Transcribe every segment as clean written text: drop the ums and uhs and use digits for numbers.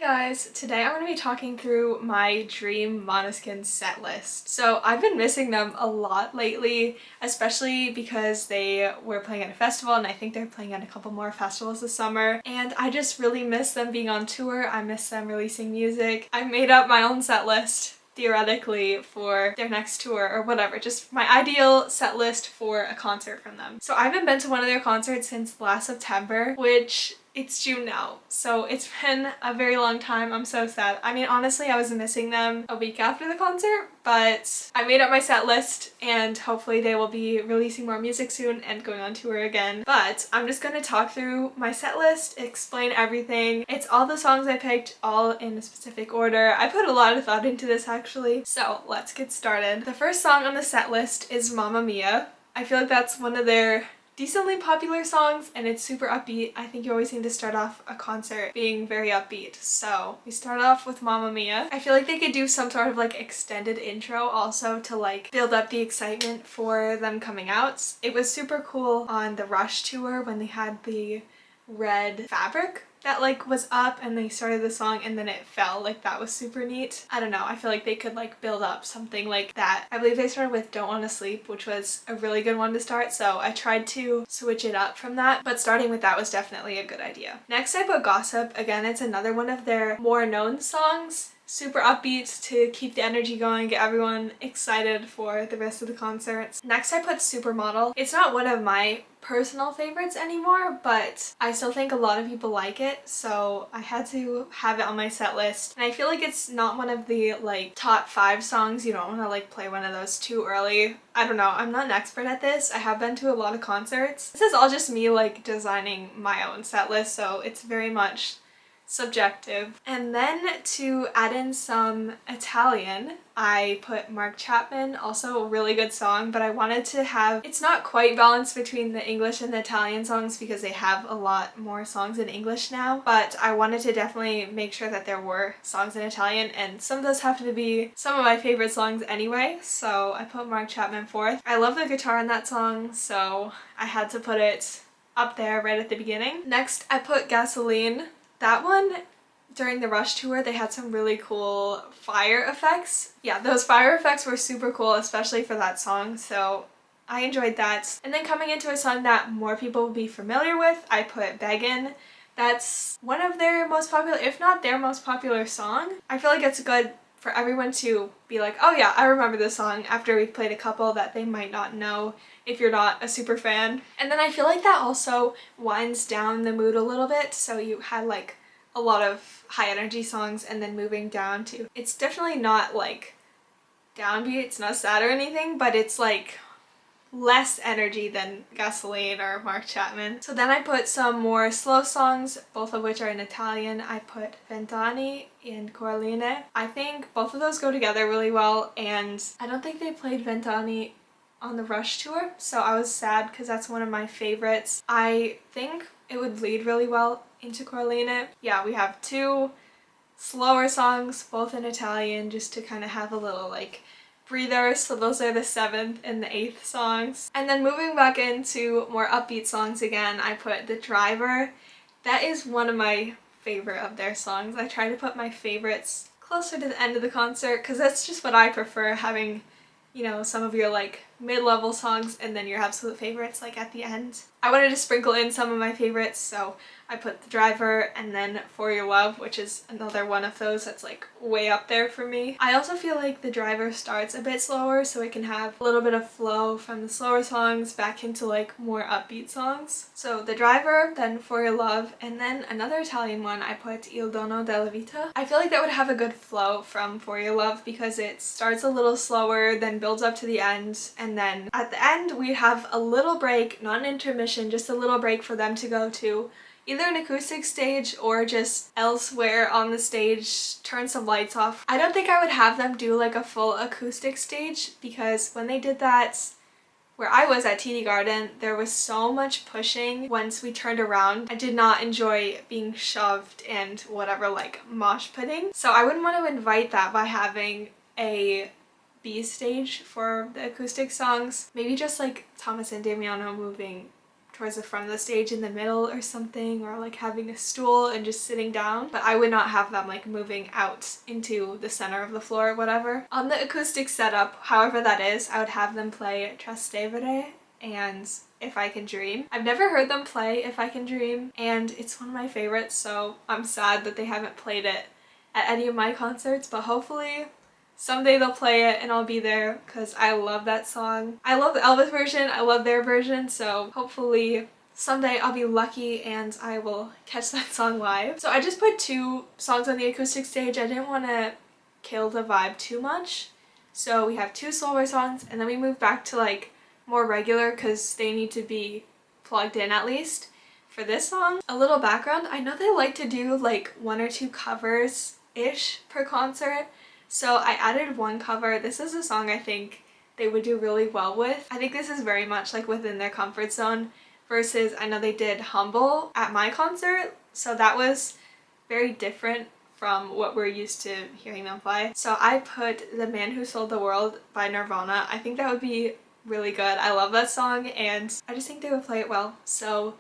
Guys, today I'm going to be talking through my dream Måneskin set list. So I've been missing them a lot lately, especially because they were playing at a festival and I think they're playing at a couple more festivals this summer, and I just really miss them being on tour. I miss them releasing music. I made up my own set list theoretically for their next tour or whatever, just my ideal set list for a concert from them. So I haven't been to one of their concerts since last September, which it's June now, so it's been a very long time. I'm so sad. I mean, honestly, I was missing them a week after the concert, but I made up my set list and hopefully they will be releasing more music soon and going on tour again. But I'm just gonna talk through my set list, explain everything. It's all the songs I picked, all in a specific order. I put a lot of thought into this actually, so let's get started. The first song on the set list is Mamma Mia. I feel like that's one of their decently popular songs and it's super upbeat. I think you always need to start off a concert being very upbeat. So we start off with Mamma Mia. I feel like they could do some sort of like extended intro also to like build up the excitement for them coming out. It was super cool on the Rush tour when they had the red fabric that like was up and they started the song and then it fell. Like that was super neat. I don't know, I feel like they could like build up something like that. I believe they started with Don't Wanna Sleep, which was a really good one to start, so I tried to switch it up from that, but starting with that was definitely a good idea. Next I put Gossip. Again, it's another one of their more known songs. Super upbeat to keep the energy going, get everyone excited for the rest of the concerts. Next I put Supermodel. It's not one of my personal favorites anymore, but I still think a lot of people like it, so I had to have it on my set list. And I feel like it's not one of the like top 5 songs. You don't want to like play one of those too early. I don't know, I'm not an expert at this. I have been to a lot of concerts. This is all just me like designing my own set list, so it's very much subjective. And then to add in some Italian, I put Mark Chapman, also a really good song, but I wanted to have, it's not quite balanced between the English and the Italian songs because they have a lot more songs in English now, but I wanted to definitely make sure that there were songs in Italian, and some of those happen to be some of my favorite songs anyway, so I put Mark Chapman fourth. I love the guitar in that song, so I had to put it up there right at the beginning. Next, I put Gasoline. That one, during the Rush tour, they had some really cool fire effects. Yeah, those fire effects were super cool, especially for that song, so I enjoyed that. And then coming into a song that more people will be familiar with, I put Beggin'. That's one of their most popular, if not their most popular song. I feel like it's good for everyone to be like, oh yeah, I remember this song, after we've played a couple that they might not know if you're not a super fan. And then I feel like that also winds down the mood a little bit, so you had like a lot of high energy songs and then moving down to, it's definitely not like downbeat, it's not sad or anything, but it's like less energy than Gasoline or Mark Chapman. So then I put some more slow songs, both of which are in Italian. I put Vent'anni and Coraline. I think both of those go together really well, and I don't think they played Vent'anni on the Rush tour, so I was sad because that's one of my favorites. I think it would lead really well into Coraline. Yeah, we have 2 slower songs, both in Italian, just to kind of have a little like breather, so those are the 7th and the 8th songs. And then moving back into more upbeat songs again, I put The Driver. That is one of my favorite of their songs. I try to put my favorites closer to the end of the concert because that's just what I prefer, having, you know, some of your like mid-level songs and then your absolute favorites like at the end. I wanted to sprinkle in some of my favorites, so I put The Driver and then For Your Love, which is another one of those that's like way up there for me. I also feel like The Driver starts a bit slower, so it can have a little bit of flow from the slower songs back into like more upbeat songs. So The Driver, then For Your Love, and then another Italian one I put Il Dono della Vita. I feel like that would have a good flow from For Your Love because it starts a little slower, then builds up to the end, and then at the end we have a little break, not an intermission, just a little break for them to go to either an acoustic stage or just elsewhere on the stage, turn some lights off. I don't think I would have them do like a full acoustic stage because when they did that where I was at TD Garden, there was so much pushing once we turned around. I did not enjoy being shoved and whatever like mosh pitting. So I wouldn't want to invite that by having a B stage for the acoustic songs. Maybe just like Thomas and Damiano moving towards the front of the stage in the middle or something, or like having a stool and just sitting down, but I would not have them like moving out into the center of the floor or whatever. On the acoustic setup, however that is, I would have them play Trastevere and If I Can Dream. I've never heard them play If I Can Dream, and it's one of my favorites, so I'm sad that they haven't played it at any of my concerts, but hopefully someday they'll play it and I'll be there because I love that song. I love the Elvis version, I love their version, so hopefully someday I'll be lucky and I will catch that song live. So I just put 2 songs on the acoustic stage. I didn't want to kill the vibe too much. So we have 2 slower songs and then we move back to like more regular because they need to be plugged in at least. For this song, a little background, I know they like to do like 1 or 2 covers-ish per concert. So I added 1 cover. This is a song I think they would do really well with. I think this is very much like within their comfort zone versus I know they did Humble at my concert. So that was very different from what we're used to hearing them play. So I put The Man Who Sold the World by Nirvana. I think that would be really good. I love that song and I just think they would play it well. So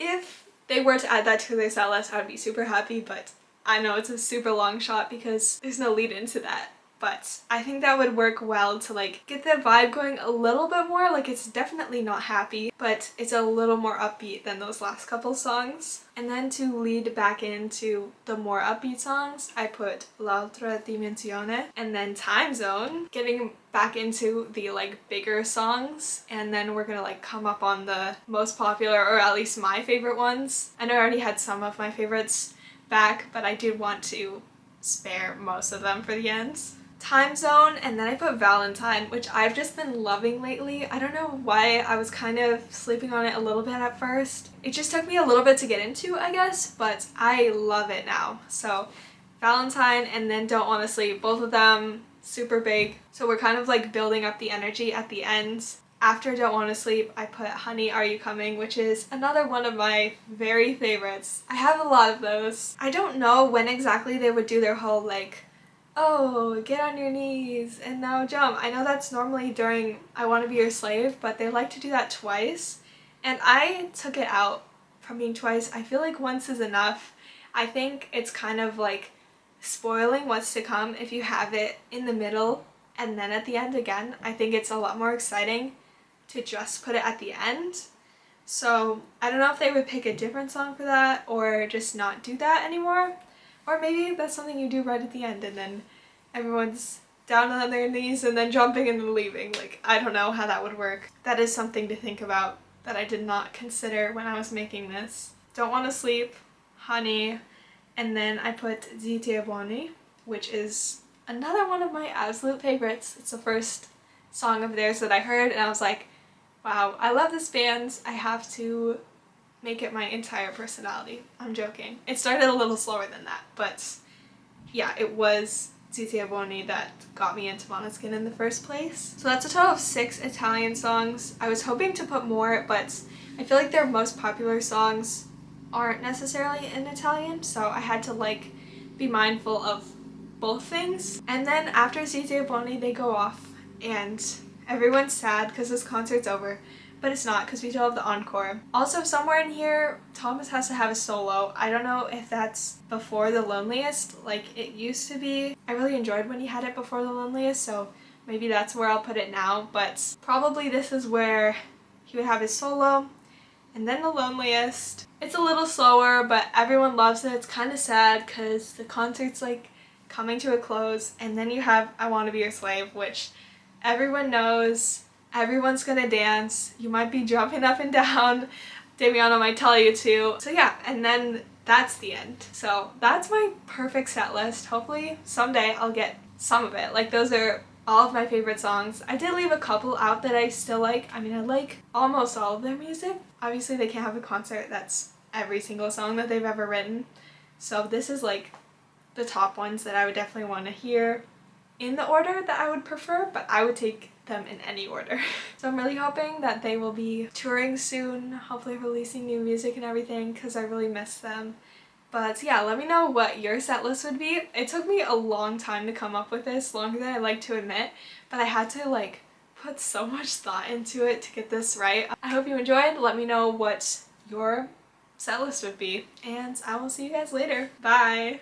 if they were to add that to their set list, I would be super happy, but I know it's a super long shot because there's no lead into that. But I think that would work well to like get the vibe going a little bit more. Like it's definitely not happy, but it's a little more upbeat than those last couple songs. And then to lead back into the more upbeat songs, I put L'altra dimensione and then Time Zone, getting back into the like bigger songs. And then we're gonna like come up on the most popular, or at least my favorite ones. I know I already had some of my favorites back, but I did want to spare most of them for the end. Time Zone, and then I put Valentine, which I've just been loving lately. I don't know why, I was kind of sleeping on it a little bit at first. It just took me a little bit to get into, I guess, but I love it now. So Valentine and then Don't Wanna Sleep, both of them super big. So we're kind of like building up the energy at the end. After Don't Wanna Sleep, I put Honey, Are You Coming, which is another one of my very favorites. I have a lot of those. I don't know when exactly they would do their whole like, oh, get on your knees and now jump. I know that's normally during I Wanna Be Your Slave, but they like to do that twice. And I took it out from being twice. I feel like once is enough. I think it's kind of like spoiling what's to come if you have it in the middle and then at the end again. I think it's a lot more exciting to just put it at the end. So I don't know if they would pick a different song for that or just not do that anymore. Or maybe that's something you do right at the end and then everyone's down on their knees and then jumping and then leaving. Like, I don't know how that would work. That is something to think about that I did not consider when I was making this. Don't Wanna Sleep, Honey, and then I put Zitti e Buoni, which is another one of my absolute favorites. It's the first song of theirs that I heard and I was like, wow, I love this band. I have to make it my entire personality. I'm joking. It started a little slower than that, but yeah, it was Zitti e Buoni that got me into Måneskin in the first place. So that's a total of 6 Italian songs. I was hoping to put more, but I feel like their most popular songs aren't necessarily in Italian, so I had to like be mindful of both things. And then after Zitti e Buoni, they go off and everyone's sad because this concert's over. But it's not, because we still have the encore. Also, somewhere in here, Thomas has to have a solo. I don't know if that's before The Loneliest, like it used to be. I really enjoyed when he had it before The Loneliest, so maybe that's where I'll put it now. But probably this is where he would have his solo. And then The Loneliest. It's a little slower, but everyone loves it. It's kind of sad, because the concert's like coming to a close. And then you have I Wanna Be Your Slave, which everyone knows. Everyone's gonna dance. You might be jumping up and down. Damiano might tell you to. So yeah, and then that's the end. So that's my perfect set list. Hopefully someday I'll get some of it. Like, those are all of my favorite songs. I did leave a couple out that I still like. I mean, I like almost all of their music. Obviously they can't have a concert that's every single song that they've ever written. So this is like the top ones that I would definitely want to hear in the order that I would prefer, but I would take them in any order. So I'm really hoping that they will be touring soon, hopefully releasing new music and everything, because I really miss them. But yeah, let me know what your set list would be. It took me a long time to come up with this, longer than I like to admit, but I had to like put so much thought into it to get this right. I hope you enjoyed. Let me know what your set list would be, and I will see you guys later. Bye!